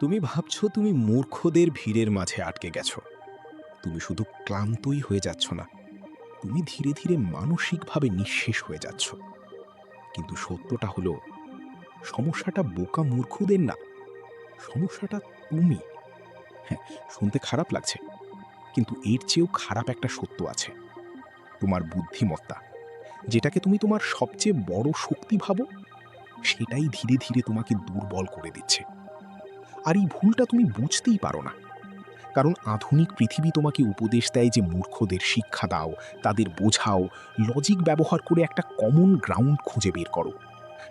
তুমি ভাবছো তুমি মূর্খদের ভিড়ের মাঝে আটকে গেছো। তুমি শুধু ক্লান্তই হয়ে যাচ্ছ না, তুমি ধীরে ধীরে মানসিকভাবে নিঃশেষ হয়ে যাচ্ছ। কিন্তু সত্যটা হলো, সমস্যাটা বোকা মূর্খদের না, সমস্যাটা তুমি। হ্যাঁ, শুনতে খারাপ লাগছে, কিন্তু এর চেয়েও খারাপ একটা সত্য আছে। তোমার বুদ্ধিমত্তা, যেটাকে তুমি তোমার সবচেয়ে বড় শক্তি ভাবো, সেটাই ধীরে ধীরে তোমাকে দুর্বল করে দিচ্ছে। আর এই ভুলটা তুমি বুঝতেই পারো না, কারণ আধুনিক পৃথিবী তোমাকে উপদেশ দেয় যে মূর্খদের শিক্ষা দাও, তাদের বোঝাও, লজিক ব্যবহার করে একটা কমন গ্রাউন্ড খুঁজে বের করো,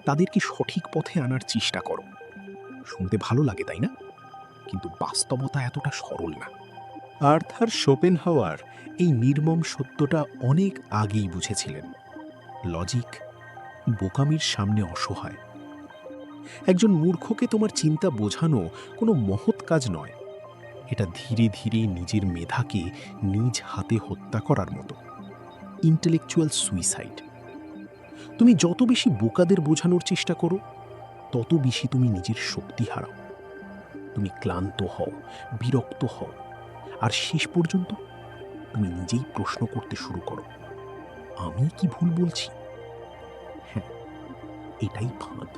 তাদেরকে সঠিক পথে আনার চেষ্টা করো। শুনতে ভালো লাগে, তাই না? কিন্তু বাস্তবতা এতটা সরল না। আর্থার শোপেনহাওয়ার এই নির্মম সত্যটা অনেক আগেই বুঝেছিলেন। লজিক বোকামির সামনে অসহায়। একজন মূর্খকে তোমার চিন্তা বোঝানো কোনো মহৎ কাজ নয়। এটা ধীরে ধীরে নিজের মেধাকে নিজ হাতে হত্যা করার মতো ইন্টেলেকচুয়াল সুইসাইড। তুমি যত বেশি বোকাদের বোঝানোর চেষ্টা করো, তত বেশি তুমি নিজের শক্তি হারাও। তুমি ক্লান্ত হও, বিরক্ত হও, আর শেষ পর্যন্ত তুমি নিজেই প্রশ্ন করতে শুরু করো, আমি কি ভুল বলছি? হ্যাঁ, এটাই ফাঁদ।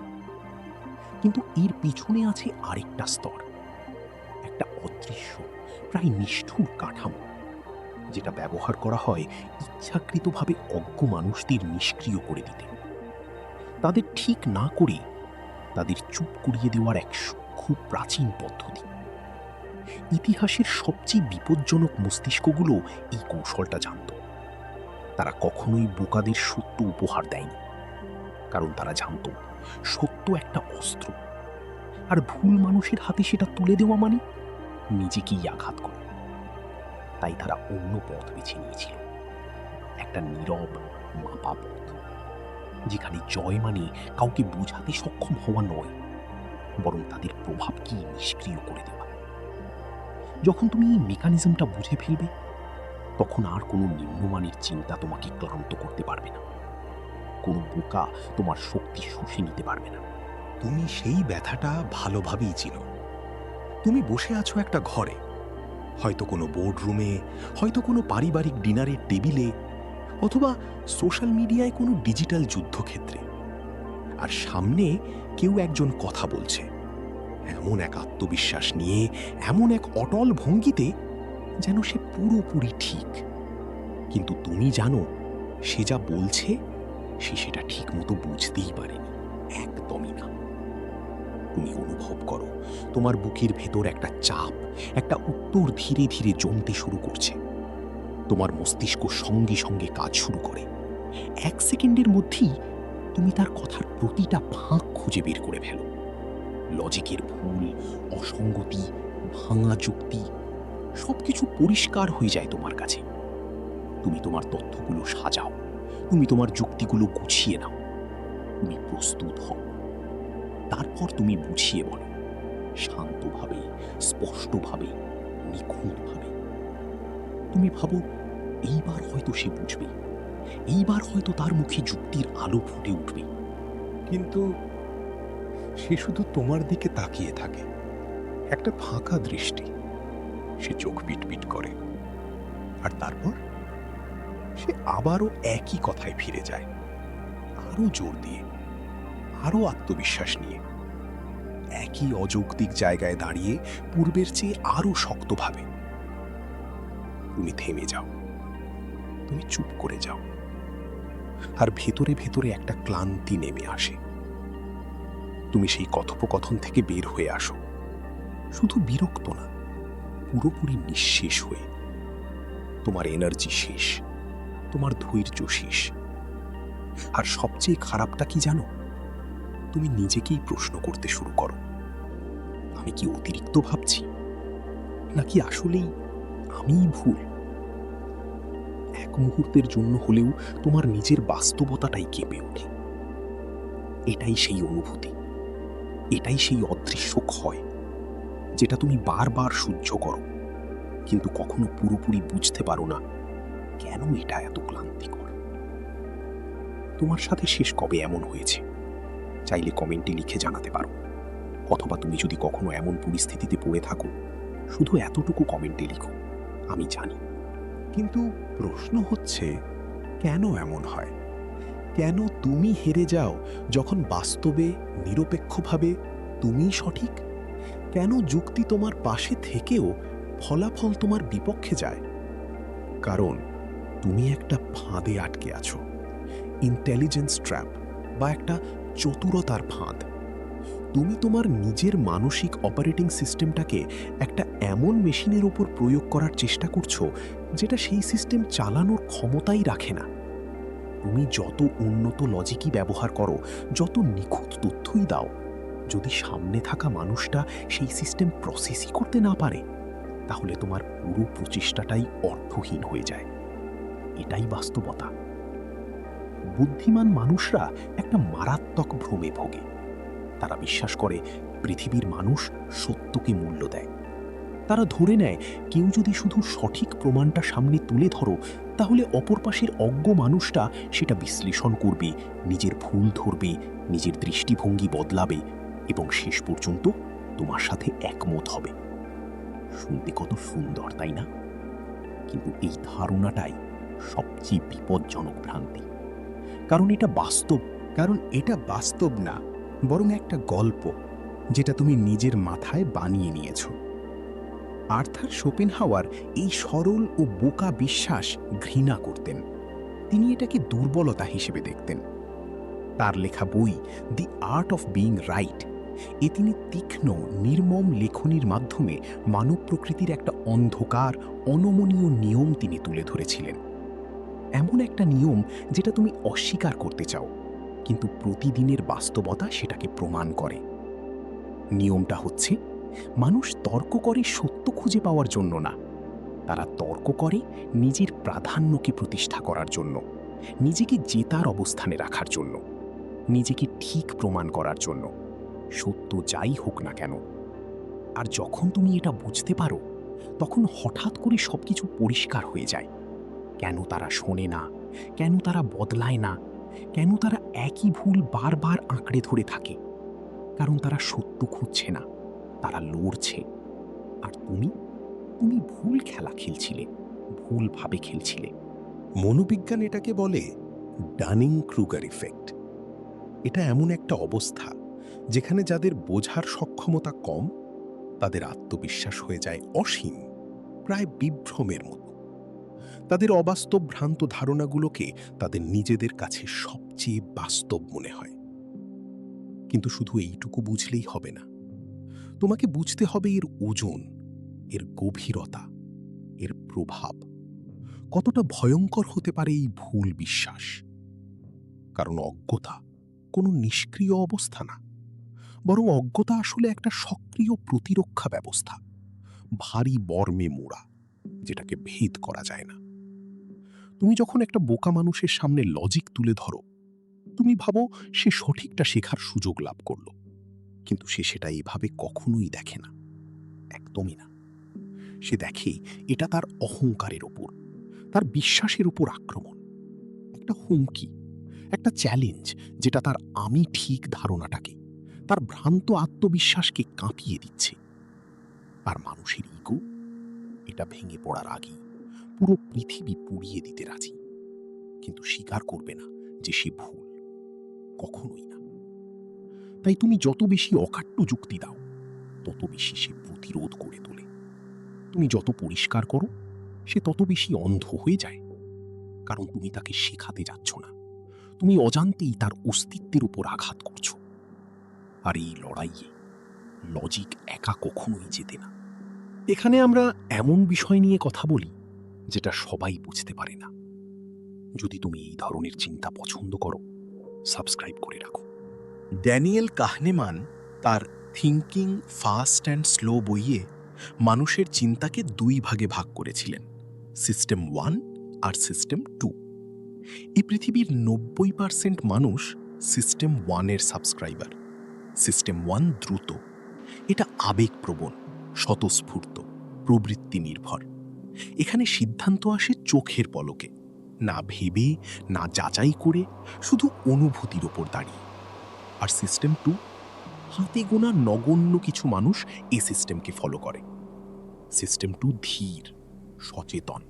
কিন্তু এর পিছনে আছে আরেকটা স্তর, একটা অদৃশ্য, প্রায় নিষ্ঠুর কাঠামো, যেটা ব্যবহার করা হয় ইচ্ছাকৃতভাবে অজ্ঞ মানুষদের নিষ্ক্রিয় করে দিতে, তাদের ঠিক না করে তাদের চুপ করিয়ে দেওয়ার এক সূক্ষ্ম প্রাচীন পদ্ধতি। ইতিহাসের সবচেয়ে বিপজ্জনক মস্তিষ্কগুলো এই কৌশলটা জানত। তারা কখনোই বোকাদের সত্য উপহার দেয়নি, কারণ তারা জানত সত্য একটা অস্ত্র, আর ভুল মানুষের হাতে সেটা তুলে দেওয়া মানে নিজেকেই আঘাত করা। তাই তারা অন্য পথ বেছে নিয়েছিল, একটা নীরব, মাপা পথ, যেখানে জয় মানে কাউকে বোঝাতে সক্ষম হওয়া নয়, বরং তাদের প্রভাবকেই নিষ্ক্রিয় করে দেওয়া। যখন তুমি এই মেকানিজমটা বুঝে ফেলবে, তখন আর কোনো নিম্নমানের চিন্তা তোমাকে ক্লান্ত করতে পারবে না, কোনো বোকা তোমার শক্তি শুষে নিতে পারবে না। তুমি সেই ব্যথাটা ভালোভাবেই চিনো। তুমি বসে আছো একটা ঘরে, হয়তো কোনো বোর্ডরুমে, হয়তো কোনো পারিবারিক ডিনারের টেবিলে, অথবা সোশ্যাল মিডিয়ায় কোনো ডিজিটাল যুদ্ধক্ষেত্রে। আর সামনে কেউ একজন কথা বলছে, এমন এক আত্মবিশ্বাস নিয়ে, এমন এক অটল ভঙ্গিতে, যেন সে পুরোপুরি ঠিক। কিন্তু তুমি জানো, সে যা বলছে সে সেটা ঠিক মতো বুঝতেই পারেনি, একদমই না। তুমি অনুভব করো তোমার বুকের ভেতর একটা চাপ, একটা উত্তর ধীরে ধীরে জমতে শুরু করছে। তোমার মস্তিষ্ক সঙ্গে সঙ্গে কাজ শুরু করে। 1 সেকেন্ডের মধ্যেই তুমি তার কথার প্রতিটা ফাঁক খুঁজে বের করে ফেলো। লজিকের ভুল, অসঙ্গতি, ভাঙা যুক্তি, সবকিছু পরিষ্কার হয়ে যায় তোমার কাছে। তুমি তোমার তথ্যগুলো সাজাও, তুমি তোমার যুক্তিগুলো গুছিয়ে নাও, তুমি প্রস্তুত হও। তারপর তুমি বুঝিয়ে বলো, শান্তভাবে, স্পষ্টভাবে, নিখুঁতভাবে। তুমি ভাবো, এইবার হয়তো সে বুঝবে, এইবার হয়তো তার মুখে যুক্তির আলো ফুটে উঠবে। কিন্তু সে শুধু তোমার দিকে তাকিয়ে থাকে, একটা ফাঁকা দৃষ্টি। সে চোখ পিটপিট করে, আর তারপর সে আবারও একই কথায় ফিরে যায়, আরো জোর দিয়ে, আরো আত্মবিশ্বাস নিয়ে, একই অযৌক্তিক জায়গায় দাঁড়িয়ে পূর্বের চেয়ে আরো শক্তভাবে। তুমি থেমে যাও, তুমি চুপ করে যাও, আর ভেতরে ভেতরে একটা ক্লান্তি নেমে আসে। তুমি সেই কথোপকথন থেকে বের হয়ে আসো, শুধু বিরক্ত না, পুরোপুরি নিঃশেষ হয়ে। তোমার এনার্জি শেষ, তোমার ধৈর্য শেষ। আর সবচেয়ে খারাপটা কি জানো? তুমি নিজেকেই প্রশ্ন করতে শুরু করো, আমি কি অতিরিক্ত ভাবছি, নাকি আসলেই আমিই ভুল? এক মুহূর্তের জন্য হলেও তোমার নিজের বাস্তবতাটাই কেঁপে ওঠে। এটাই সেই অনুভূতি, এটাই সেই অদৃশ্য ক্ষয়, যেটা তুমি বারবার সহ্য করো, কিন্তু কখনো পুরোপুরি বুঝতে পারো না কেন এটা এত ক্লান্তিকর। তোমার সাথে শেষ কবে এমন হয়েছে? চাইলে কমেন্টে লিখে জানাতে পারো। অথবা তুমি যদি কখনো এমন পরিস্থিতিতে পড়ে থাকো, শুধু এতটুকু কমেন্টে লিখো, আমি জানি। কিন্তু প্রশ্ন হচ্ছে, কেন এমন হয়? কেন তুমি হেরে যাও যখন বাস্তবে নিরপেক্ষভাবে তুমিই সঠিক? কেন যুক্তি তোমার পাশে থেকেও ফলাফল তোমার বিপক্ষে যায়? কারণ তুমি একটা ফাঁদে আটকে আছো, ইন্টেলিজেন্স ট্র্যাপ বা একটা চতুরতার ফাঁদ। তুমি তোমার নিজের মানসিক অপারেটিং সিস্টেমটাকে একটা এমন মেশিনের উপর প্রয়োগ করার চেষ্টা করছো যেটা সেই সিস্টেম চালানোর ক্ষমতাই রাখে না। তুমি যত উন্নত লজিকই ব্যবহার করো, যত নিখুঁত তথ্যই দাও, যদি সামনে থাকা মানুষটা সেই সিস্টেম প্রসেসই করতে না পারে, তাহলে তোমার পুরো প্রচেষ্টাটাই অর্থহীন হয়ে যায়। এটাই বাস্তবতা। বুদ্ধিমান মানুষরা একটা মারাত্মক ভ্রমে ভোগে। তারা বিশ্বাস করে পৃথিবীর মানুষ সত্যকে মূল্য দেয়। তারা ধরে নেয় কেউ যদি শুধু সঠিক প্রমাণটা সামনে তুলে ধরো, তাহলে অপর পাশের অজ্ঞ মানুষটা সেটা বিশ্লেষণ করবে, নিজের ভুল ধরবে, নিজের দৃষ্টিভঙ্গি বদলাবে এবং শেষ পর্যন্ত তোমার সাথে একমত হবে। শুনতে কত সুন্দর, তাই না? কিন্তু এই ধারণাটাই সবচেয়ে বিপজ্জনক ভ্রান্তি। কারণ এটা বাস্তব না, বরং একটা গল্প যেটা তুমি নিজের মাথায় বানিয়ে নিয়েছো। আর্থার শোপেনহাওয়ার এই সরল ও বোকা বিশ্বাস ঘৃণা করতেন। তিনি এটাকে দুর্বলতা হিসেবে দেখতেন। তার লেখা বই দি art of being write a তিনি তীক্ষ্ণ নির্মম লেখনির মাধ্যমে মানব প্রকৃতির একটা অন্ধকার অনমনীয় নিয়ম তিনি তুলে ধরেছিলেন। এমন একটা নিয়ম যেটা তুমি অস্বীকার করতে চাও, কিন্তু প্রতিদিনের বাস্তবতা সেটাকে প্রমাণ করে। নিয়মটা হচ্ছে, মানুষ তর্ক করে সত্য খুঁজে পাওয়ার জন্য না, তারা তর্ক করে নিজের প্রাধান্যকে প্রতিষ্ঠা করার জন্য, নিজেকে জেতার অবস্থানে রাখার জন্য, নিজেকে ঠিক প্রমাণ করার জন্য, সত্য যাই হোক না কেন। আর যখন তুমি এটা বুঝতে পারো, তখন হঠাৎ করে সবকিছু পরিষ্কার হয়ে যায়। কেন তারা শোনে না, কেন তারা বদলায় না, কেন তারা একই ভুল বারবার আঁকড়ে ধরে থাকে। কারণ তারা সত্য খুঁজছে না, তারা লড়ছে। আর তুমি ভুল খেলা খেলছিলে, ভুলভাবে খেলছিলে। মনোবিজ্ঞান এটাকে বলে ডানিং ক্রুগার ইফেক্ট। এটা এমন একটা অবস্থা যেখানে যাদের বোঝার সক্ষমতা কম, তাদের আত্মবিশ্বাস হয়ে যায় অসীম, প্রায় বিভ্রমের মতো। তাদের অবাস্তব ভ্রান্ত ধারণাগুলোকে তাদের নিজেদের কাছে সবচেয়ে বাস্তব মনে হয়। কিন্তু শুধু এইটুকু বুঝলেই হবে না, তোমাকে বুঝতে হবে এর ওজন, এর গভীরতা, এর প্রভাব। কতটা ভয়ঙ্কর হতে পারে এই ভুল বিশ্বাস। কারণ অজ্ঞতা কোনো নিষ্ক্রিয় অবস্থা না, বরং অজ্ঞতা আসলে একটা সক্রিয় প্রতিরক্ষা ব্যবস্থা, ভারী বর্মে মোড়া, যেটাকে ভেদ করা যায় না। তুমি যখন একটা বোকা মানুষের সামনে লজিক তুলে ধরো, তুমি ভাবো সে সঠিকটা শেখার সুযোগ লাভ করলো, কিন্তু সে সেটা এভাবে কখনোই দেখে না, একদমই না। সে দেখে এটা তার অহংকারের ওপর, তার বিশ্বাসের উপর আক্রমণ, একটা হুমকি, একটা চ্যালেঞ্জ যেটা তার আমি ঠিক ধারণাটাকে, তার ভ্রান্ত আত্মবিশ্বাসকে কাঁপিয়ে দিচ্ছে। আর মানুষের ইগো এটা ভেঙে পড়ার আগেই পুরো পৃথিবী পুড়িয়ে দিতে রাজি, কিন্তু স্বীকার করবে না যে সে ভুল, কখনোই না। তাই তুমি যত বেশি অকাট্য যুক্তি দাও, তত বেশি সে প্রতিরোধ করে তোলে। তুমি যত পরিষ্কার করো, সে তত বেশি অন্ধ হয়ে যায়। কারণ তুমি তাকে শেখাতে যাচ্ছ না, তুমি অজান্তেই তার অস্তিত্বের উপর আঘাত করছো। আর এই লড়াইয়ে লজিক একা কখনোই জেতে না। এখানে আমরা এমন বিষয় নিয়ে কথা বলি যেটা সবাই বুঝতে পারে না। যদি তুমি এই ধরনের চিন্তা পছন্দ করো, সাবস্ক্রাইব করে রাখো। ড্যানিয়েল কাহনেমান তার থিঙ্কিং ফাস্ট অ্যান্ড স্লো বইয়ে মানুষের চিন্তাকে দুই ভাগে ভাগ করেছিলেন, সিস্টেম 1 আর সিস্টেম 2। এই পৃথিবীর 90% মানুষ সিস্টেম 1 এর সাবস্ক্রাইবার। সিস্টেম 1 দ্রুত, এটা আবেগপ্রবণ, স্বতঃস্ফূর্ত, প্রবৃত্তি নির্ভর। এখানে সিদ্ধান্ত আসে চোখের পলকে, না ভেবে, না যাচাই করে, শুধু অনুভূতির ওপর দাঁড়িয়ে। আর সিস্টেম 2 হাতে গোনা নগণ্য কিছু মানুষ এই সিস্টেমকে ফলো করে। সিস্টেম 2 ধীর, সচেতন,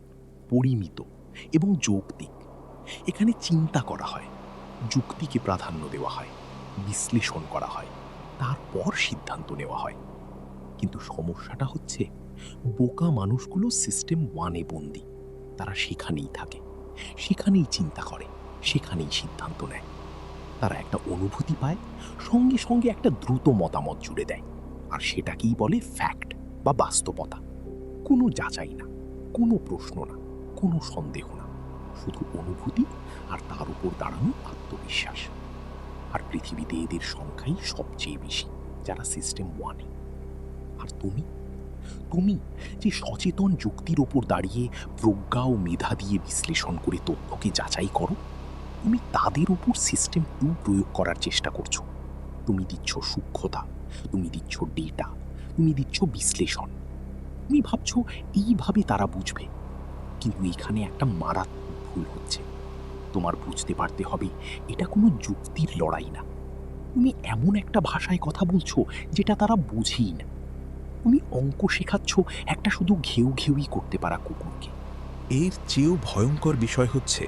পরিমিত এবং যৌক্তিক। এখানে চিন্তা করা হয়, যুক্তিকে প্রাধান্য দেওয়া হয়, বিশ্লেষণ করা হয়, তারপর সিদ্ধান্ত নেওয়া হয়। কিন্তু সমস্যাটা হচ্ছে বোকা মানুষগুলো সিস্টেম 1-এ বন্দী। তারা সেখানেই থাকে, সেখানেই চিন্তা করে, সেখানেই সিদ্ধান্ত নেয়। তারা একটা অনুভূতি পায়, সঙ্গে সঙ্গে একটা দ্রুত মতামত জুড়ে দেয়, আর সেটাকেই বলে ফ্যাক্ট বা বাস্তবতা। কোনো যাচাই না, কোনো প্রশ্ন না, কোনো সন্দেহ না, শুধু অনুভূতি আর তার উপর দাঁড়ানো আত্মবিশ্বাস। আর পৃথিবীতে এদের সংখ্যাই সবচেয়ে বেশি, যারা সিস্টেম 1-এ। আর তুমি তুমি যে সচেতন যুক্তির ওপর দাঁড়িয়ে প্রজ্ঞা ও মেধা দিয়ে বিশ্লেষণ করে তথ্যকে যাচাই করো, তুমি তাদের উপর সিস্টেম 2 প্রয়োগ করার চেষ্টা করছো। তুমি দিচ্ছ সূক্ষ্মতা, তুমি দিচ্ছ ডেটা, তুমি দিচ্ছ বিশ্লেষণ। তুমি ভাবছো এইভাবে তারা বুঝবে, কিন্তু এখানে একটা মারাত্মক ভুল হচ্ছে। তোমার বুঝতে পারতে হবে এটা কোনো যুক্তির লড়াই না। তুমি এমন একটা ভাষায় কথা বলছো যেটা তারা বুঝেই না। তুমি অঙ্ক শেখাচ্ছ একটা শুধু ঘেউ ঘেউই করতে পারা কুকুরকে। এর চেয়েও ভয়ঙ্কর বিষয় হচ্ছে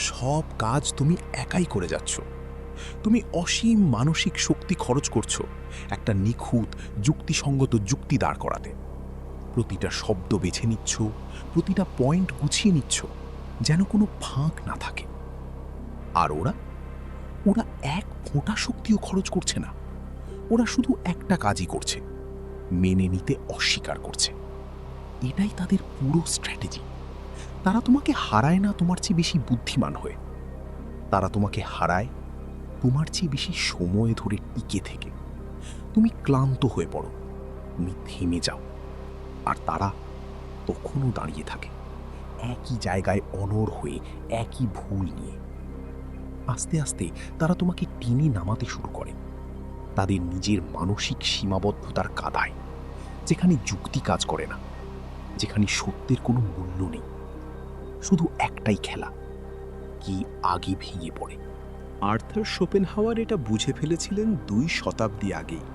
সব কাজ তুমি একাই করে যাচ্ছ। তুমি অসীম মানসিক শক্তি খরচ করছো একটা নিখুঁত যুক্তিসঙ্গত যুক্তি দাঁড় করাতে। প্রতিটা শব্দ বেছে নিচ্ছ, প্রতিটা পয়েন্ট গুছিয়ে নিচ্ছ, যেন কোনো ফাঁক না থাকে। আর ওরা ওরা এক ফোঁটা শক্তিও খরচ করছে না। ওরা শুধু একটা কাজই করছে, মেনে নিতে অস্বীকার করছে। এটাই তাদের পুরো স্ট্র্যাটেজি। তারা তোমাকে হারায় না তোমার চেয়ে বেশি বুদ্ধিমান হয়ে, তারা তোমাকে হারায় তোমার চেয়ে বেশি সময় ধরে টিকে থেকে। তুমি ক্লান্ত হয়ে পড়ো, তুমি থেমে যাও, আর তারা তখনও দাঁড়িয়ে থাকে একই জায়গায় অনড় হয়ে, একই ভুল নিয়ে। আস্তে আস্তে তারা তোমাকে টেনে নামাতে শুরু করে তাদের নিজের মানসিক সীমাবদ্ধতার কাদায়, যেখানে যুক্তি কাজ করে না, যেখানে সত্যের কোনো মূল্য নেই। শুধু একটাই খেলা, কি আগে ভেঙে পড়ে। আর্থার শোপেনহাওয়ার এটা বুঝে ফেলেছিলেন 2 শতাব্দী আগেই।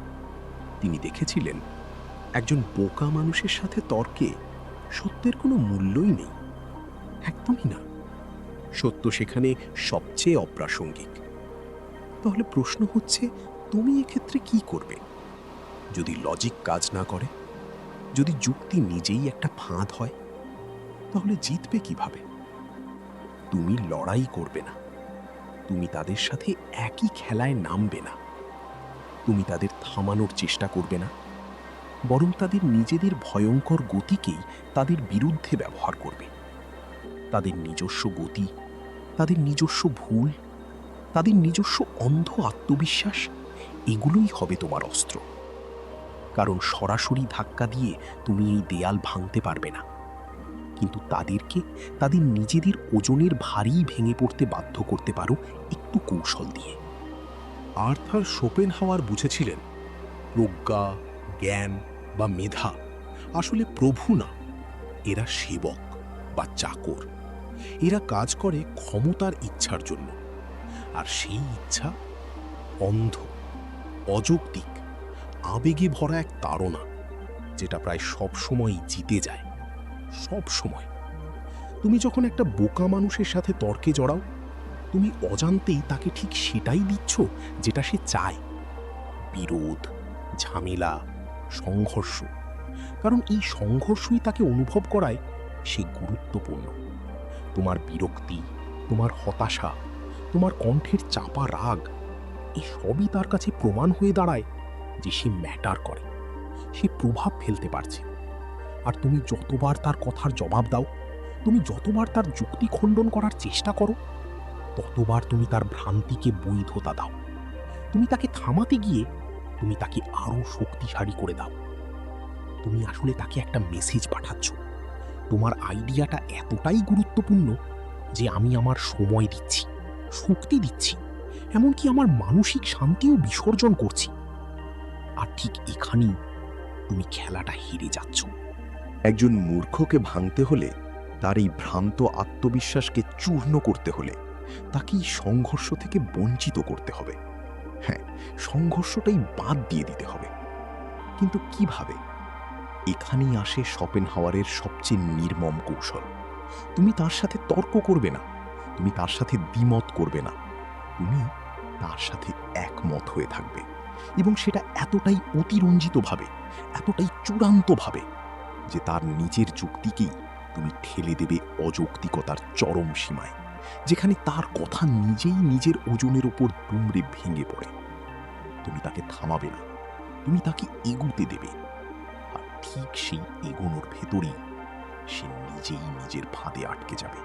তিনি দেখেছিলেন একজন বোকা মানুষের সাথে তর্কে সত্যের কোনো মূল্যই নেই, একদমই না। সত্য সেখানে সবচেয়ে অপ্রাসঙ্গিক। তাহলে প্রশ্ন হচ্ছে, তুমি এক্ষেত্রে কি করবে? যদি লজিক কাজ না করে, যদি যুক্তি নিজেই একটা ফাঁদ হয়, তাহলে জিতবে কিভাবে? তুমি লড়াই করবে না, তুমি তাদের সাথে একই খেলায় নামবে না, তুমি তাদের থামানোর চেষ্টা করবে না, বরং তাদের নিজেদের ভয়ঙ্কর গতিকেই তাদের বিরুদ্ধে ব্যবহার করবে। তাদের নিজস্ব গতি, তাদের নিজস্ব ভুল, তাদের নিজস্ব অন্ধ আত্মবিশ্বাস, এগুলোই হবে তোমার অস্ত্র। কারণ সরাসরি ধাক্কা দিয়ে তুমি এই দেয়াল ভাঙতে পারবে না, কিন্তু তাদেরকে তাদের নিজেদের ওজনের ভারী ভেঙে পড়তে বাধ্য করতে পারো একটু কৌশল দিয়ে। আর্থার শোপেনহাওয়ার বুঝেছিলেন প্রজ্ঞা, জ্ঞান বা মেধা আসলে প্রভু না, এরা সেবক বা চাকর। এরা কাজ করে ক্ষমতার ইচ্ছার জন্য, আর সেই ইচ্ছা অন্ধ, অযৌক্তিক, আবেগে ভরা এক তাড়না, যেটা প্রায় সবসময়ই জিতে যায়। সব সময়। তুমি যখন একটা বোকা মানুষের সাথে তর্কে জড়াও, তুমি অজান্তেই তাকে ঠিক সেটাই দিচ্ছ যেটা সে চায়: বিরোধ, ঝামেলা, সংঘর্ষ। কারণ এই সংঘর্ষই তাকে অনুভব করায় সে গুরুত্বপূর্ণ। তোমার বিরক্তি, তোমার হতাশা, তোমার কণ্ঠের চাপা রাগ, এই সবই তার কাছে প্রমাণ হয়ে দাঁড়ায় যে সে ম্যাটার করে, সে প্রভাব ফেলতে পারছে। আর তুমি যতবার তার কথার জবাব দাও, তুমি যতবার তার যুক্তি খণ্ডন করার চেষ্টা করো, ততবার তুমি তার ভ্রান্তিকে বৈধতা দাও। তুমি তাকে থামাতে গিয়ে তুমি তাকে আরো শক্তিশালী করে দাও। তুমি আসলে তাকে একটা মেসেজ পাঠাচ্ছ: তোমার আইডিয়াটা এতটাই গুরুত্বপূর্ণ যে আমি আমার সময় দিচ্ছি, শক্তি দিচ্ছি, এমনকি আমার মানসিক শান্তিও বিসর্জন করছি। আর ঠিক এখানেই তুমি খেলাটা হেরে যাচ্ছ। একজন মূর্খকে ভাঙতে হলে, তার এই ভ্রান্ত আত্মবিশ্বাসকে চূর্ণ করতে হলে, তাকে এই সংঘর্ষ থেকে বঞ্চিত করতে হবে। হ্যাঁ, সংঘর্ষটাই বাদ দিয়ে দিতে হবে। কিন্তু কিভাবে? এখানেই আসে শোপেনহাওয়ারের সবচেয়ে নির্মম কৌশল। তুমি তার সাথে তর্ক করবে না, তুমি তার সাথে দ্বিমত করবে না, তুমি তার সাথে একমত হয়ে থাকবে, এবং সেটা এতটাই অতিরঞ্জিতভাবে, এতটাই চূড়ান্তভাবে যে তার নিজের যুক্তিকেই তুমি ঠেলে দেবে অযৌক্তিকতার চরম সীমায়, যেখানে তার কথা নিজেই নিজের ওজনের ওপর দুমড়ে ভেঙে পড়ে। তুমি তাকে থামাবে না, তুমি তাকে এগুতে দেবে, আর ঠিক সেই এগোনোর ভেতরেই সে নিজেই নিজের ফাঁদে আটকে যাবে।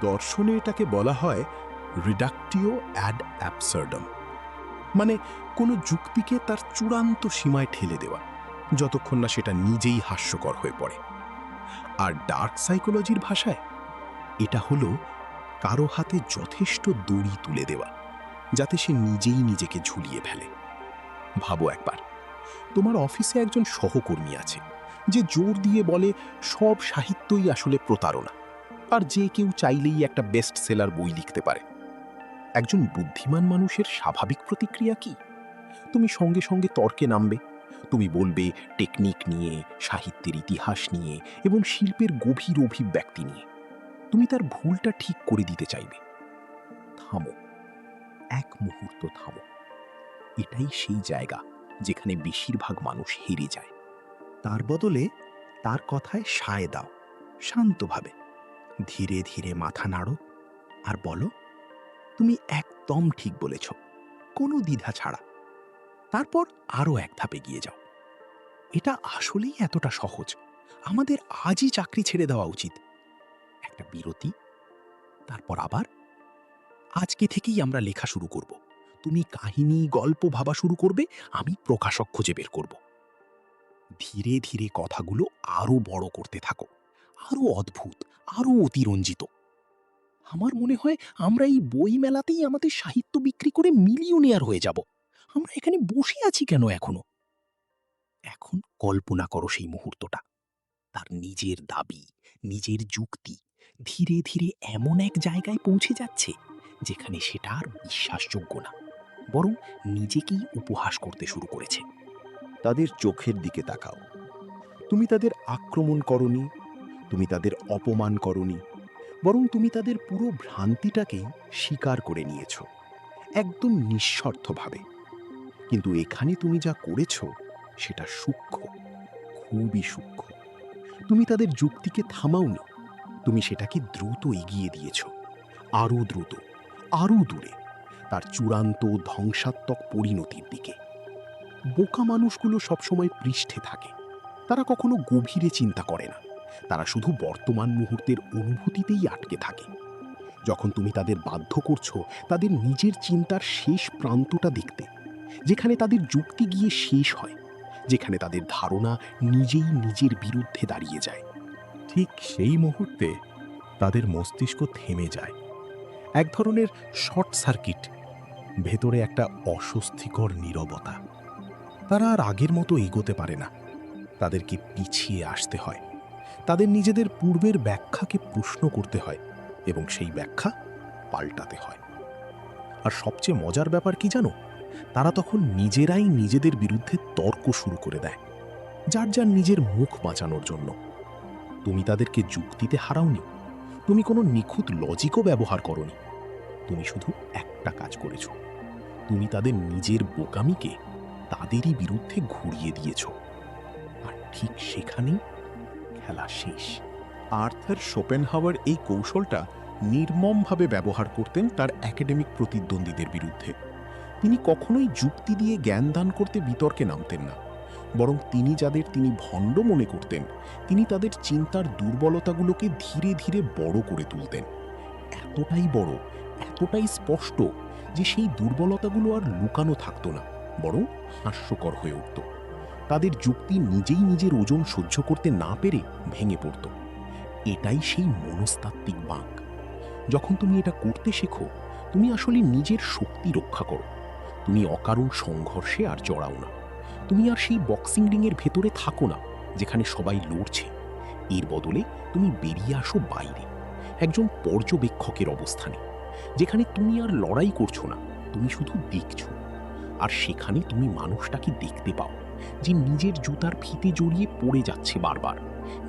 দর্শনে এটাকে বলা হয় রিডাক্টিও অ্যাড অ্যাবসার্ডাম, মানে কোনো যুক্তিকে তার চূড়ান্ত সীমায় ঠেলে দেওয়া, যতক্ষণ না সেটা নিজেই হাস্যকর হয়ে পড়ে। আর ডার্ক সাইকোলজির ভাষায় এটা হলো কারো হাতে যথেষ্ট দড়ি তুলে দেওয়া, যাতে সে নিজেই নিজেকে ঝুলিয়ে ফেলে। ভাবো একবার, তোমার অফিসে একজন সহকর্মী আছে যে জোর দিয়ে বলে সব সাহিত্যই আসলে প্রতারণা, আর যে কেউ চাইলেই একটা বেস্ট সেলার বই লিখতে পারে। একজন বুদ্ধিমান মানুষের স্বাভাবিক প্রতিক্রিয়া কি? তুমি সঙ্গে সঙ্গে তর্কে নামবে। তুমি বলবে টেকনিক নিয়ে, সাহিত্যের ইতিহাস নিয়ে এবং শিল্পের গভীর অভিব্যক্তি নিয়ে। তুমি তার ভুলটা ঠিক করে দিতে চাইবে। থামো, এক মুহূর্ত থামো। এটাই সেই জায়গা যেখানে বেশিরভাগ মানুষ হেরে যায়। তার বদলে তার কথায় সায় দাও, শান্তভাবে, ধীরে ধীরে মাথা নাড়ো আর বলো, তুমি একদম ঠিক বলেছ, কোনো দ্বিধা ছাড়া। তারপর আরও এক ধাপে গিয়ে যাও। এটা আসলেই এতটা সহজ, আমাদের আজই চাকরি ছেড়ে দেওয়া উচিত। একটা বিরতি, তারপর আবার, আজকে থেকেই আমরা লেখা শুরু করব। তুমি কাহিনী, গল্প ভাবা শুরু করবে, আমি প্রকাশক খুঁজে বের করব। ধীরে ধীরে কথাগুলো আরো বড় করতে থাকো, আরো অদ্ভুত, আরো অতিরঞ্জিত। আমার মনে হয় আমরা এই বই মেলাতেই আমাদের সাহিত্য বিক্রি করে মিলিয়নিয়ার হয়ে যাব। আমরা এখানে বসে আছি কেন এখনো? এখন কল্পনা করো সেই মুহূর্তটা। তার নিজের দাবি, নিজের যুক্তি ধীরে ধীরে এমন এক জায়গায় পৌঁছে যাচ্ছে যেখানে সেটা আর বিশ্বাসযোগ্য না, বরং নিজেকেই উপহাস করতে শুরু করেছে। তাদের চোখের দিকে তাকাও। তুমি তাদের আক্রমণ করনি, তুমি তাদের অপমান করনি, বরং তুমি তাদের পুরো ভ্রান্তিটাকেই স্বীকার করে নিয়েছ, একদম নিঃস্বার্থভাবে। কিন্তু এখানে তুমি যা করেছ সেটা সূক্ষ্ম, খুবই সূক্ষ্ম। তুমি তাদের যুক্তিকে থামাওনি, তুমি সেটাকে দ্রুত এগিয়ে দিয়েছ, আরও দ্রুত, আরও দূরে, তার চূড়ান্ত ধ্বংসাত্মক পরিণতির দিকে। বোকা মানুষগুলো সবসময় পৃষ্ঠে থাকে, তারা কখনো গভীরে চিন্তা করে না, তারা শুধু বর্তমান মুহূর্তের অনুভূতিতেই আটকে থাকে। যখন তুমি তাদের বাধ্য করছো তাদের নিজের চিন্তার শেষ প্রান্তটা দেখতে, যেখানে তাদের যুক্তি গিয়ে শেষ হয়, যেখানে তাদের ধারণা নিজেই নিজের বিরুদ্ধে দাঁড়িয়ে যায়, ঠিক সেই মুহূর্তে তাদের মস্তিষ্ক থেমে যায়। এক ধরনের শর্ট সার্কিট, ভেতরে একটা অস্বস্তিকর নীরবতা। তারা আর আগের মতো এগোতে পারে না, তাদেরকে পিছিয়ে আসতে হয়, তাদের নিজেদের পূর্বের ব্যাখ্যাকে প্রশ্ন করতে হয় এবং সেই ব্যাখ্যা পাল্টাতে হয়। আর সবচেয়ে মজার ব্যাপার কি জানো? তারা তখন নিজেরাই নিজেদের বিরুদ্ধে তর্ক শুরু করে দেয়, যার যার নিজের মুখ বাঁচানোর জন্য। তুমি তাদেরকে যুক্তিতে হারাওনি, তুমি কোনো নিখুঁত লজিকও ব্যবহার করনি, তুমি শুধু একটা কাজ করেছ, তুমি তাদের নিজের বোকামিকে তাদেরই বিরুদ্ধে ঘুরিয়ে দিয়েছ। আর ঠিক সেখানেই খেলা শেষ। আর্থার শোপেনহাওয়ার এই কৌশলটা নির্মমভাবে ব্যবহার করতেন তার একাডেমিক প্রতিদ্বন্দ্বীদের বিরুদ্ধে। তিনি কখনোই যুক্তি দিয়ে জ্ঞান দান করতে বিতর্কে নামতেন না, বরং তিনি যাদের তিনি ভণ্ড মনে করতেন, তিনি তাদের চিন্তার দুর্বলতাগুলোকে ধীরে ধীরে বড় করে তুলতেন। এতটাই বড়, এতটাই স্পষ্ট যে সেই দুর্বলতাগুলো আর লুকানো থাকতো না, বরং হাস্যকর হয়ে উঠত। তাদের যুক্তি নিজেই নিজের ওজন সহ্য করতে না পেরে ভেঙে পড়ত। এটাই সেই মনস্তাত্ত্বিক বাঁক। যখন তুমি এটা করতে শেখো, তুমি আসলে নিজের শক্তি রক্ষা করো। তুমি অকারণ সংঘর্ষে আর জড়াও না, তুমি আর সেই বক্সিং রিংয়ের ভেতরে থাকো না যেখানে সবাই লড়ছে। এর বদলে তুমি বেরিয়ে আসো বাইরে, একজন পর্যবেক্ষকের অবস্থানে, যেখানে তুমি আর লড়াই করছো না, তুমি শুধু দেখছো। আর সেখানে তুমি মানুষটাকে দেখতে পাও যে নিজের জুতার ফিতে জড়িয়ে পড়ে যাচ্ছে বারবার,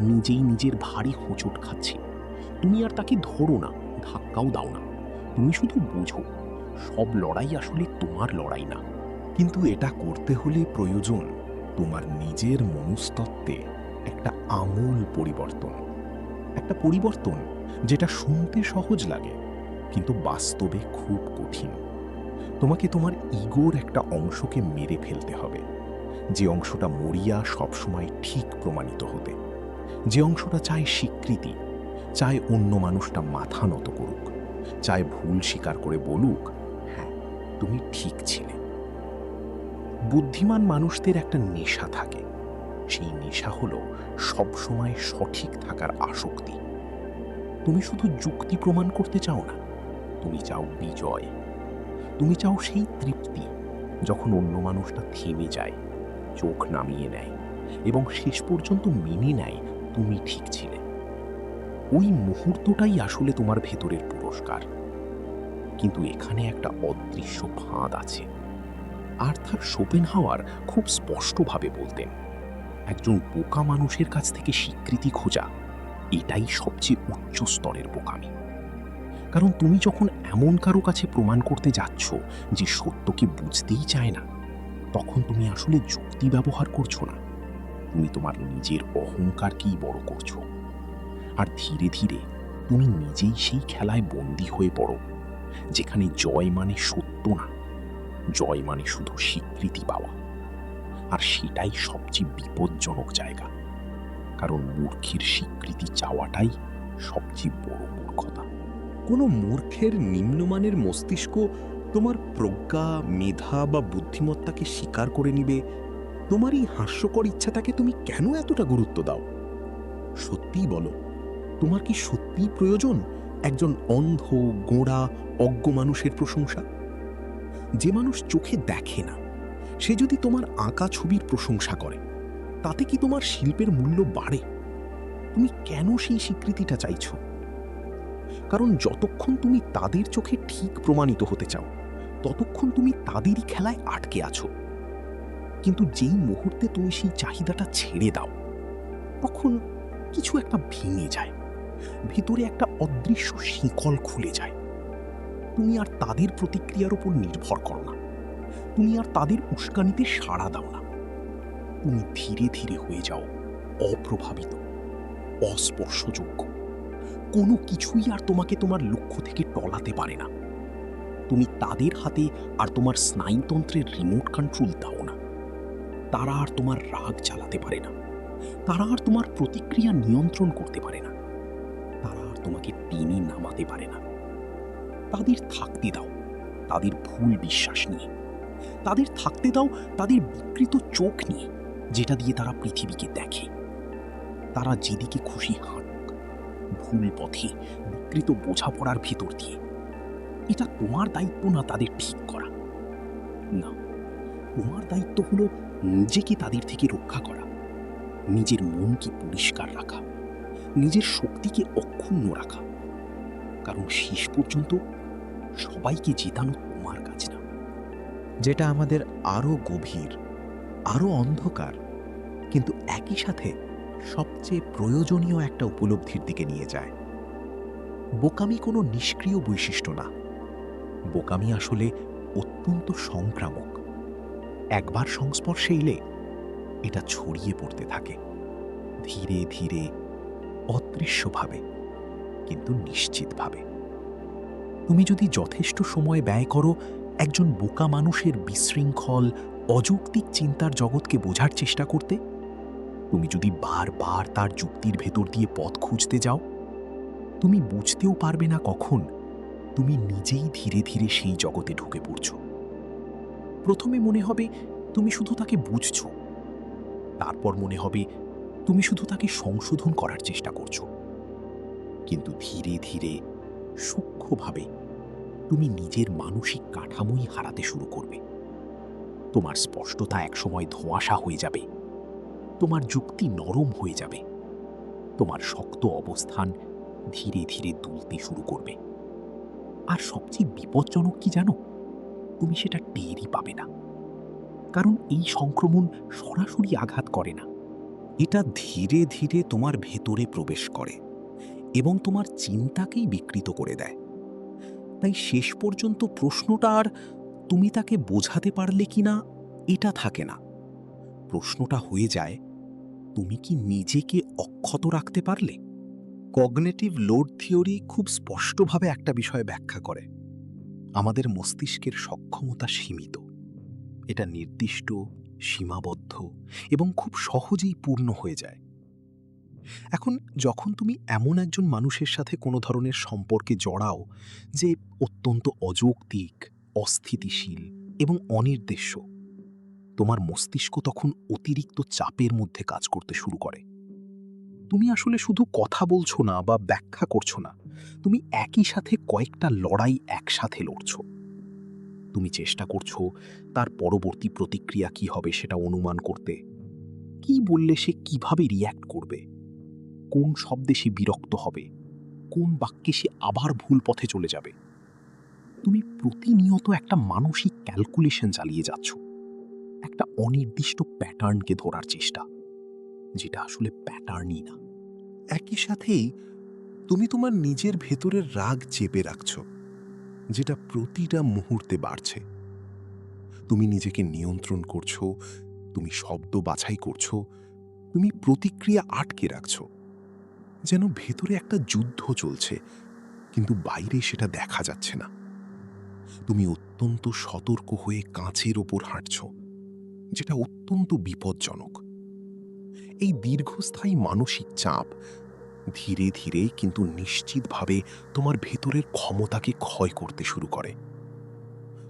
নিজেই নিজের ভারী হোঁচট খাচ্ছে। তুমি আর তাকে ধরো না, ধাক্কাও দাও না, তুমি শুধু বোঝো সব লড়াই আসলে তোমার লড়াই না। কিন্তু এটা করতে হলে প্রয়োজন তোমার নিজের মনস্তত্ত্বে একটা আমূল পরিবর্তন। একটা পরিবর্তন যেটা শুনতে সহজ লাগে কিন্তু বাস্তবে খুব কঠিন। তোমাকে তোমার ইগোর একটা অংশকে মেরে ফেলতে হবে, যে অংশটা মরিয়া সবসময় ঠিক প্রমাণিত হতে, যে অংশটা চায় স্বীকৃতি, চায় অন্য মানুষটা মাথা নত করুক, চায় ভুল স্বীকার করে বলুক, হ্যাঁ তুমি ঠিক ছিলে। বুদ্ধিমান মানুষদের একটা নেশা থাকে, সেই নেশা হলো সবসময় সঠিক থাকার আসক্তি। তুমি শুধু যুক্তি প্রমাণ করতে চাও না, তুমি চাও বিজয়। তুমি চাও সেই তৃপ্তি যখন অন্য মানুষটা থেমে যায়, চোখ নামিয়ে নেয় এবং শেষ পর্যন্ত মেনে নেয় তুমি ঠিক ছিলে। ওই মুহূর্তটাই আসলে তোমার ভেতরের পুরস্কার। কিন্তু এখানে একটা অদৃশ্য ফাঁদ আছে। আর্থার শোপেনহাওয়ার খুব স্পষ্টভাবে বলতেন, একজন বোকা মানুষের কাছ থেকে স্বীকৃতি খোঁজা এটাই সবচেয়ে উচ্চ স্তরের বোকামি। কারণ তুমি যখন এমন কারো কাছে প্রমাণ করতে যাচ্ছ যে সত্যকে বুঝতেই চায় না, তখন তুমি আসলে যুক্তি ব্যবহার করছো না, তুমি তোমার নিজের অহংকারকেই বড় করছো। আর ধীরে ধীরে তুমি নিজেই সেই খেলায় বন্দী হয়ে পড়ো, যেখানে জয় মানে সত্য না, জয় মানে শুধু স্বীকৃতি পাওয়া। আর সেটাই সবচেয়ে বিপজ্জনক জায়গা, কারণ মূর্খের স্বীকৃতি চাওয়াটাই সবচেয়ে বড় মূর্খতা। কোনো মূর্খের নিম্নমানের মস্তিষ্ক তোমার প্রজ্ঞা, মেধা বা বুদ্ধিমত্তাকে স্বীকার করে নিবে। তোমার এই হাস্যকর ইচ্ছাটাকে তুমি কেন এতটা গুরুত্ব দাও? সত্যিই বলো, তোমার কি সত্যিই প্রয়োজন একজন অন্ধ, গোঁড়া, অজ্ঞ মানুষের প্রশংসা? যে মানুষ চোখে দেখে না, সে যদি তোমার আঁকা ছবির প্রশংসা করে, তাতে কি তোমার শিল্পের মূল্য বাড়ে? তুমি কেন সেই স্বীকৃতিটা চাইছো? কারণ যতক্ষণ তুমি তাদের চোখে ঠিক প্রমাণিত হতে চাও, ততক্ষণ তুমি তাদেরই খেলায় আটকে আছো। কিন্তু যেই মুহূর্তে তুমি সেই চাহিদাটা ছেড়ে দাও, তখন কিছু একটা ভেঙে যায়, ভিতরে একটা অদৃশ্য শিকল খুলে যায়। তুমি আর তাদের প্রতিক্রিয়ার উপর নির্ভর করো না, তুমি আর তাদের উস্কানিতে সাড়া দাও না। তুমি ধীরে ধীরে হয়ে যাও অপ্রভাবিত, অস্পর্শযোগ্য। কোনো কিছুই আর তোমাকে তোমার লক্ষ্য থেকে টলাতে পারে না। তুমি তাদের হাতে আর তোমার স্নায়ুতন্ত্রের রিমোট কন্ট্রোল দাও না। তারা আর তোমার রাগ চালাতে পারে না, তারা আর তোমার প্রতিক্রিয়া নিয়ন্ত্রণ করতে পারে না, তারা আর তোমাকে টেনে নামাতে পারে না। তাদের থাকতে দাও তাদের ভুল বিশ্বাস নিয়ে, তাদের থাকতে দাও তাদের বিকৃত চোখ নিয়ে, যেটা দিয়ে তারা পৃথিবীকে দেখে। তারা যেদিকে খুশি হাঁটুক, ভুল পথে, বিকৃত বোঝাপড়ার ভেতর দিয়ে। এটা তোমার দায়িত্ব না তাদের ঠিক করা। না, তোমার দায়িত্ব হলো নিজেকে তাদের থেকে রক্ষা করা, নিজের মনকে পরিষ্কার রাখা, নিজের শক্তিকে অক্ষুণ্ণ রাখা। কারণ শেষ পর্যন্ত সবাইকে জেতানো তোমার কাজ না। যেটা আমাদের আরো গভীর, আরো অন্ধকার, কিন্তু একই সাথে সবচেয়ে প্রয়োজনীয় একটা উপলব্ধির দিকে নিয়ে যায়। বোকামি কোনো নিষ্ক্রিয় বৈশিষ্ট্য না, বোকামি আসলে অত্যন্ত সংক্রামক। একবার সংস্পর্শে এলে এটা ছড়িয়ে পড়তে থাকে, ধীরে ধীরে, অদৃশ্যভাবে, কিন্তু নিশ্চিতভাবে। তুমি যদি যথেষ্ট সময় ব্যয় করো একজন বোকা মানুষের বিশৃঙ্খল, অযৌক্তিক চিন্তার জগৎকে বোঝার চেষ্টা করতে, তুমি যদি বারবার তার যুক্তির ভেতর দিয়ে পথ খুঁজতে যাও, তুমি বুঝতেও পারবে না কখন তুমি নিজেই ধীরে ধীরে সেই জগতে ঢুকে পড়ছ। প্রথমে মনে হবে তুমি শুধু তাকে বুঝছ, তারপর মনে হবে তুমি শুধু তাকে সংশোধন করার চেষ্টা করছো। কিন্তু ধীরে ধীরে, সূক্ষ্মভাবে তুমি নিজের মানসিক কাঠামোই হারাতে শুরু করবে। তোমার স্পষ্টতা একসময় ধোঁয়াশা হয়ে যাবে, তোমার যুক্তি নরম হয়ে যাবে, তোমার শক্ত অবস্থান ধীরে ধীরে দুলতে শুরু করবে। আর সবচেয়ে বিপজ্জনক কি জানো? তুমি সেটা টেরই পাবে না। কারণ এই সংক্রমণ সরাসরি আঘাত করে না। এটা ধীরে ধীরে তোমার ভেতরে প্রবেশ করে এবং তোমার চিন্তাকেই বিকৃত করে দেয়। তাই শেষ পর্যন্ত প্রশ্নটা আর তুমি তাকে বোঝাতে পারলে কিনা এটা থাকে না। প্রশ্নটা হয়ে যায়, তুমি কি নিজেকে অক্ষত রাখতে পারলে? কগনিটিভ লোড থিওরি খুব স্পষ্টভাবে একটা বিষয় ব্যাখ্যা করে। আমাদের মস্তিষ্কের সক্ষমতা সীমিত। এটা নির্দিষ্ট, সীমাবদ্ধ এবং খুব সহজেই পূর্ণ হয়ে যায়। এখন যখন তুমি এমন একজন মানুষের সাথে কোনো ধরনের সম্পর্কে জড়াও যে অত্যন্ত অযৌক্তিক, অস্থিতিশীল এবং অনির্দেশ্য, তোমার মস্তিষ্ক তখন অতিরিক্ত চাপের মধ্যে কাজ করতে শুরু করে। তুমি আসলে শুধু কথা বলছো না বা ব্যাখ্যা করছো না, তুমি একই সাথে কয়েকটা লড়াই একসাথে লড়ছো। তুমি চেষ্টা করছো তার পরবর্তী প্রতিক্রিয়া কি হবে সেটা অনুমান করতে। কি বললে সে কিভাবে রিয়্যাক্ট করবে, কোন শব্দে সে বিরক্ত হবে, কোন বাক্যে সে আবার ভুল পথে চলে যাবে। তুমি প্রতিনিয়ত একটা মানসিক ক্যালকুলেশন চালিয়ে যাচ্ছ, একটা অনির্দিষ্ট প্যাটার্নকে ধরার চেষ্টা, যেটা আসলে প্যাটার্নই না। একই সাথেই তুমি তোমার নিজের ভেতরের রাগ চেপে রাখছ, যেটা প্রতিটা মুহূর্তে বাড়ছে। তুমি নিজেকে নিয়ন্ত্রণ করছো, তুমি শব্দ বাছাই করছো, তুমি প্রতিক্রিয়া আটকে রাখছো, যেন ভেতরে একটা যুদ্ধ চলছে, কিন্তু বাইরে সেটা দেখা যাচ্ছে না। তুমি অত্যন্ত সতর্ক হয়ে কাঁচের ওপর হাঁটছ, যেটা অত্যন্ত বিপজ্জনক। এই দীর্ঘস্থায়ী মানসিক চাপ ধীরে ধীরে কিন্তু নিশ্চিতভাবে তোমার ভেতরের ক্ষমতাকে ক্ষয় করতে শুরু করে।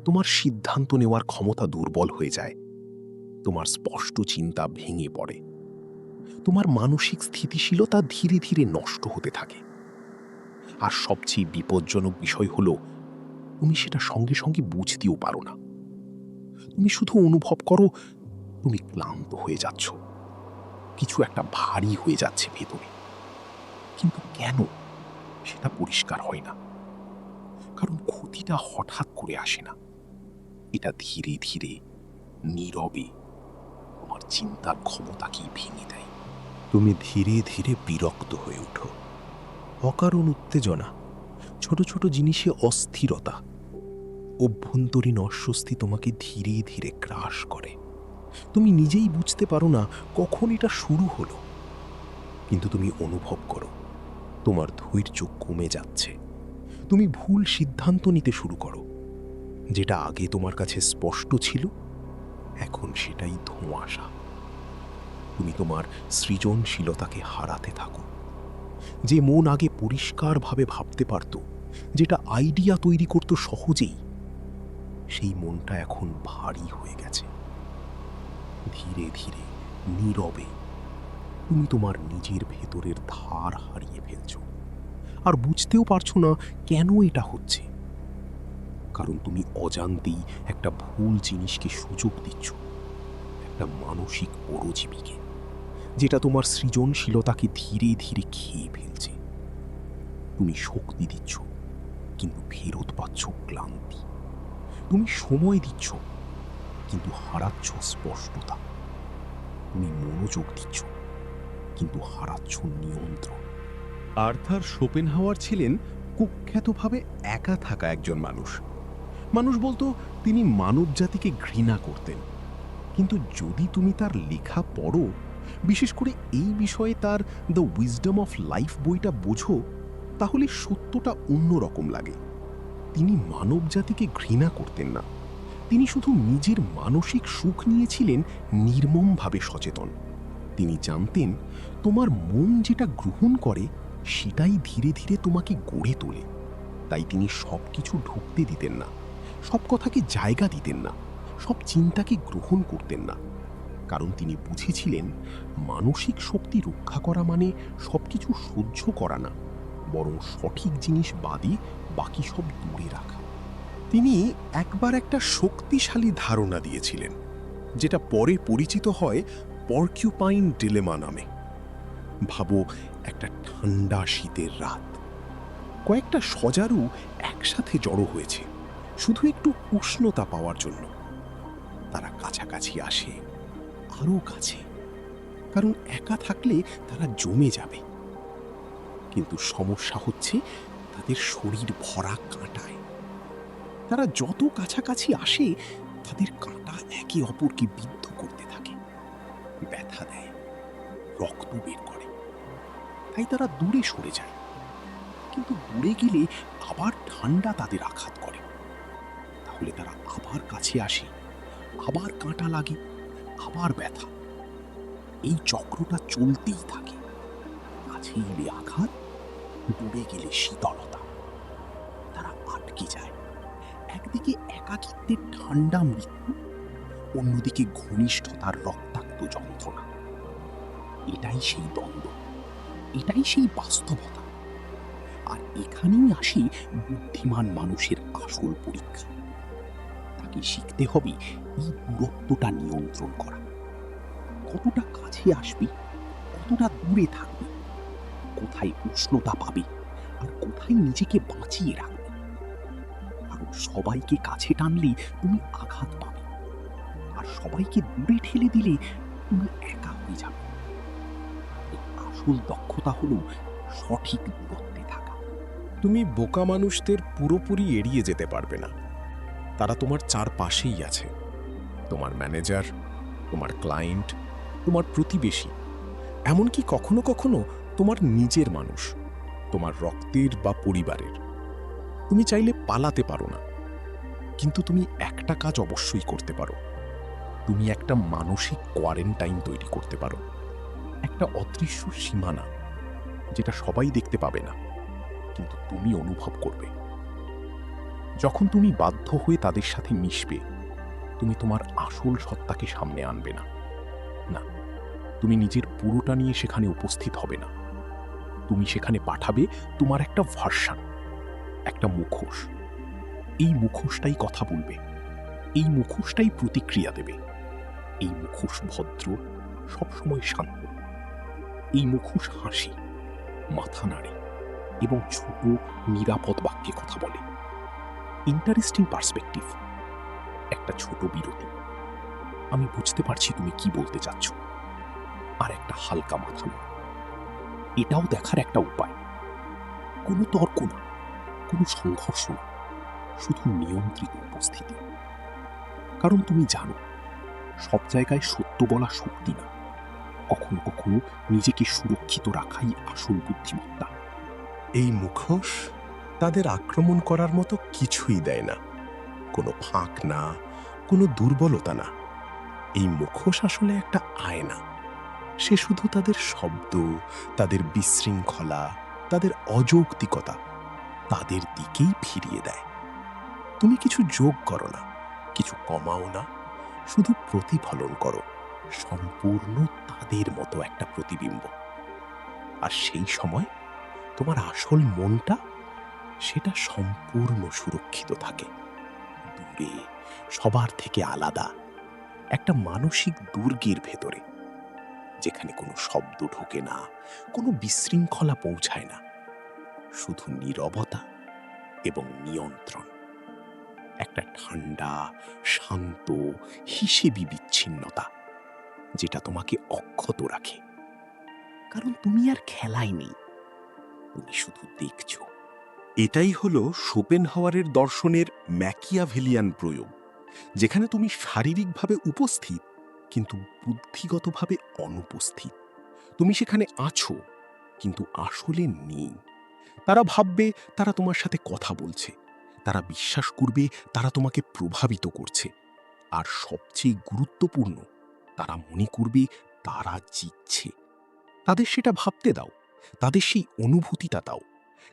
তোমার সিদ্ধান্ত নেওয়ার ক্ষমতা দুর্বল হয়ে যায়, তোমার স্পষ্ট চিন্তা ভেঙে পড়ে, তোমার মানসিক স্থিতিশীলতা ধীরে ধীরে নষ্ট হতে থাকে। আর সবচেয়ে বিপজ্জনক বিষয় হলো, তুমি সেটা সঙ্গে সঙ্গে বুঝতেও পারো না। তুমি শুধু অনুভব করো তুমি ক্লান্ত হয়ে যাচ্ছ, কিছু একটা ভারী হয়ে যাচ্ছে ভেতরে। কিন্তু কেন সেটা পরিষ্কার হয় না, কারণ ক্ষতিটা হঠাৎ করে আসে না। এটা ধীরে ধীরে নীরবে তোমার চিন্তার ক্ষমতাকেই ভেঙে দেয়। তুমি ধীরে ধীরে বিরক্ত হয়ে ওঠো। অকারণ উত্তেজনা, ছোট ছোট জিনিসে অস্থিরতা, অভ্যন্তরীণ অস্বস্তি তোমাকে ধীরে ধীরে গ্রাস করে। তুমি নিজেই বুঝতে পারো না কখন এটা শুরু হলো, কিন্তু তুমি অনুভব করো তোমার ধৈর্য কমে যাচ্ছে। তুমি ভুল সিদ্ধান্ত নিতে শুরু করো, যেটা আগে তোমার কাছে স্পষ্ট ছিল এখন সেটাই ধোঁয়াশা। তুমি তোমার সৃজনশীলতাকে হারাতে থাকো। যে মন আগে পরিষ্কারভাবে ভাবতে পারত, যেটা আইডিয়া তৈরি করত সহজেই, সেই মনটা এখন ভারী হয়ে গেছে। ধীরে ধীরে নীরবে তুমি তোমার নিজের ভেতরের ধার হারিয়ে ফেলছ, আর বুঝতেও পারছো না কেন এটা হচ্ছে। কারণ তুমি অজান্তেই একটা ভুল জিনিসকে সুযোগ দিচ্ছ, একটা মানসিক পরজীবীকে, যেটা তোমার সৃজনশীলতাকে ধীরে ধীরে খেয়ে ফেলছে। তুমি শক্তি দিচ্ছ, কিন্তু ফেরত পাচ্ছ ক্লান্তি। তুমি সময় দিচ্ছ, কিন্তু হারাচ্ছ স্পষ্টতা। তুমি মনোযোগ দিচ্ছ, কিন্তু হারাচ্ছ নিয়ন্ত্রণ। আর্থার শোপেনহাওয়ার ছিলেন কুখ্যাতভাবে একা থাকা একজন মানুষ। মানুষ বলতো তিনি মানবজাতিকে ঘৃণা করতেন। কিন্তু যদি তুমি তার লেখা পড়ো, বিশেষ করে এই বিষয়ে তার দ্য উইজডম অফ লাইফ বইটা বোঝো, তাহলে সত্যটা অন্যরকম লাগে। তিনি মানবজাতিকে ঘৃণা করতেন না, তিনি শুধু নিজের মানসিক সুখ নিয়েছিলেন নির্মমভাবে সচেতন। তিনি জানতেন তোমার মন যেটা গ্রহণ করে সেটাই ধীরে ধীরে তোমাকে গড়ে তোলে। তাই তিনি সব কিছু ঢুকতে দিতেন না, সব কথাকে জায়গা দিতেন না, সব চিন্তাকে গ্রহণ করতেন না। কারণ তিনি বুঝেছিলেন মানসিক শক্তি রক্ষা করা মানে সবকিছু সহ্য করা না, বরং সঠিক জিনিস বাদে বাকি সব দূরে রাখা। তিনি একবার একটা শক্তিশালী ধারণা দিয়েছিলেন, যেটা পরে পরিচিত হয় পর্কিউপাইন ডিলেমা নামে। ভাবো, একটা ঠান্ডা শীতের রাত, কয়েকটা সজারু একসাথে জড়ো হয়েছে শুধু একটু উষ্ণতা পাওয়ার জন্য। তারা কাছাকাছি কাছাকাছি আসে, আরো কাছে, কারণ একা থাকলে তারা জমে যাবে। কিন্তু সমস্যা হচ্ছে তাদের শরীর ভরা কাঁটায়। তারা যত কাছাকাছি আসে তাদের কাঁটা একে অপরকে বিদ্ধ করতে থাকে, ব্যথা দেয়, রক্ত বের করে। তাই তারা দূরে সরে যায়। কিন্তু দূরে গেলে আবার ঠান্ডা তাদের আঘাত করে। তাহলে তারা আবার কাছে আসে, আবার কাঁটা লাগে, আবার ব্যথা। এই চক্রটা চলতেই থাকে। কাছে এলে আঘাত, দূরে গেলে শীতলতা। তারা আটকে যায়। একদিকে একাকিত্বের ঠান্ডা মৃত্যু, অন্যদিকে ঘনিষ্ঠতার রক্তাক্ত যন্ত্রণা। এটাই সেই দ্বন্দ্ব, এটাই সেই বাস্তবতা। আর এখানেই আসে বুদ্ধিমান মানুষের আসল পরীক্ষা। তাকে শিখতে হবে এই দূরত্বটা নিয়ন্ত্রণ করা। কতটা কাছে আসবে, কতটা দূরে থাকবে, কোথায় উষ্ণতা পাবে আর কোথায় নিজেকে বাঁচিয়ে রাখবে। কারণ সবাইকে কাছে টানলে তুমি আঘাত পাবে, আর সবাইকে দূরে ঠেলে দিলে তুমি একা হয়ে যাবে। এই আসল দক্ষতা হলো সঠিক দূরত্বে থাকা। তুমি বোকা মানুষদের পুরোপুরি এড়িয়ে যেতে পারবে না। তারা তোমার চারপাশেই আছে। তোমার ম্যানেজার, তোমার ক্লায়েন্ট, তোমার প্রতিবেশী, এমনকি কখনো কখনো তোমার নিজের মানুষ, তোমার রক্তের বা পরিবারের। তুমি চাইলে পালাতে পারো না, কিন্তু তুমি একটা কাজ অবশ্যই করতে পারো। তুমি একটা মানসিক কোয়ারেন্টাইন তৈরি করতে পারো, একটা অদৃশ্য সীমানা, যেটা সবাই দেখতে পাবে না, কিন্তু তুমি অনুভব করবে। যখন তুমি বাধ্য হয়ে তাদের সাথে মিশবে, তুমি তোমার আসল সত্তাকে সামনে আনবে না। না, তুমি নিজের পুরোটা নিয়ে সেখানে উপস্থিত হবে না। তুমি সেখানে পাঠাবে তোমার একটা ভার্সন, একটা মুখোশ। এই মুখোশটাই কথা বলবে, এই মুখোশটাই প্রতিক্রিয়া দেবে। এই মুখোশ ভদ্র, সবসময় শান্ত। এই মুখোশ হাসি, মাথা নাড়ে এবং ছোট নিরাপদ বাক্যে কথা বলে। Interesting perspective. একটা ছোট বিরতি, আমি বুঝতে পারছি তুমি কি বলতে চাচ্ছ, আর একটা হালকা মাথা নাড়া। এটাও দেখার একটা উপায়। কোনো তর্ক না, কোনো সংঘর্ষ না, শুধু নিয়ন্ত্রিত উপস্থিতি। কারণ তুমি জানো, সব জায়গায় সত্য বলা শক্তি না, কখনো কখনো নিজেকে সুরক্ষিত রাখাই আসল বুদ্ধিমত্তা। এই মুখোশ তাদের আক্রমণ করার মতো কিছুই দেয় না, কোনো ফাঁক না, কোনো দুর্বলতা না। এই মুখোশ আসলে একটা আয়না। সে শুধু তাদের শব্দ, তাদের বিশৃঙ্খলা, তাদের অযৌক্তিকতা তাদের দিকেই ফিরিয়ে দেয়। তুমি কিছু যোগ করো না, কিছু কমাও না, শুধু প্রতিফলন করো সম্পূর্ণ তাদের মতো একটা প্রতিবিম্ব। আর সেই সময় তোমার আসল মনটা, সেটা সম্পূর্ণ সুরক্ষিত থাকে, দূরে, সবার থেকে আলাদা, একটা মানসিক দুর্গের ভেতরে, যেখানে কোনো শব্দ ঢোকে না, কোনো বিশৃঙ্খলা পৌঁছায় না, শুধু নীরবতা এবং নিয়ন্ত্রণ। একটা ঠান্ডা, শান্ত, হিসেবি বিচ্ছিন্নতা, যেটা তোমাকে অক্ষত রাখে। কারণ তুমি আর খেলায় নেই, তুমি শুধু দেখছো। এটাই হলো শোপেনহাওয়ারের দর্শনের ম্যাকিয়াভেলিয়ান প্রয়োগ, যেখানে তুমি শারীরিকভাবে উপস্থিত কিন্তু বুদ্ধিগতভাবে অনুপস্থিত। তুমি সেখানে আছো কিন্তু আসলে নেই। তারা ভাববে তারা তোমার সাথে কথা বলছে, তারা বিশ্বাস করবে তারা তোমাকে প্রভাবিত করছে, আর সবচেয়ে গুরুত্বপূর্ণ, তারা মনে করবে তারা জিতছে। তাদের সেটা ভাবতে দাও, তাদের সেই অনুভূতিটা দাও।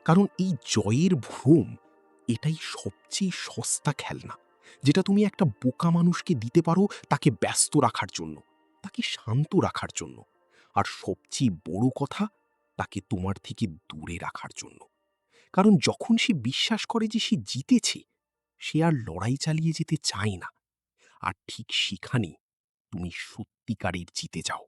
কারণ এই জয়ের ভ্রম, এটাই সবচেয়ে সস্তা খেলনা, যেটা তুমি একটা বোকা মানুষকে দিতে পারো তাকে ব্যস্ত রাখার জন্য, তাকে শান্ত রাখার জন্য, আর সবচেয়ে বড় কথা, তাকে তোমার থেকে দূরে রাখার জন্য। কারণ যখন সে বিশ্বাস করে যে সে জিতেছে, সে আর লড়াই চালিয়ে যেতে চায় না। আর ঠিক সেখানে তুমি সত্যিকারের জিতে যাও।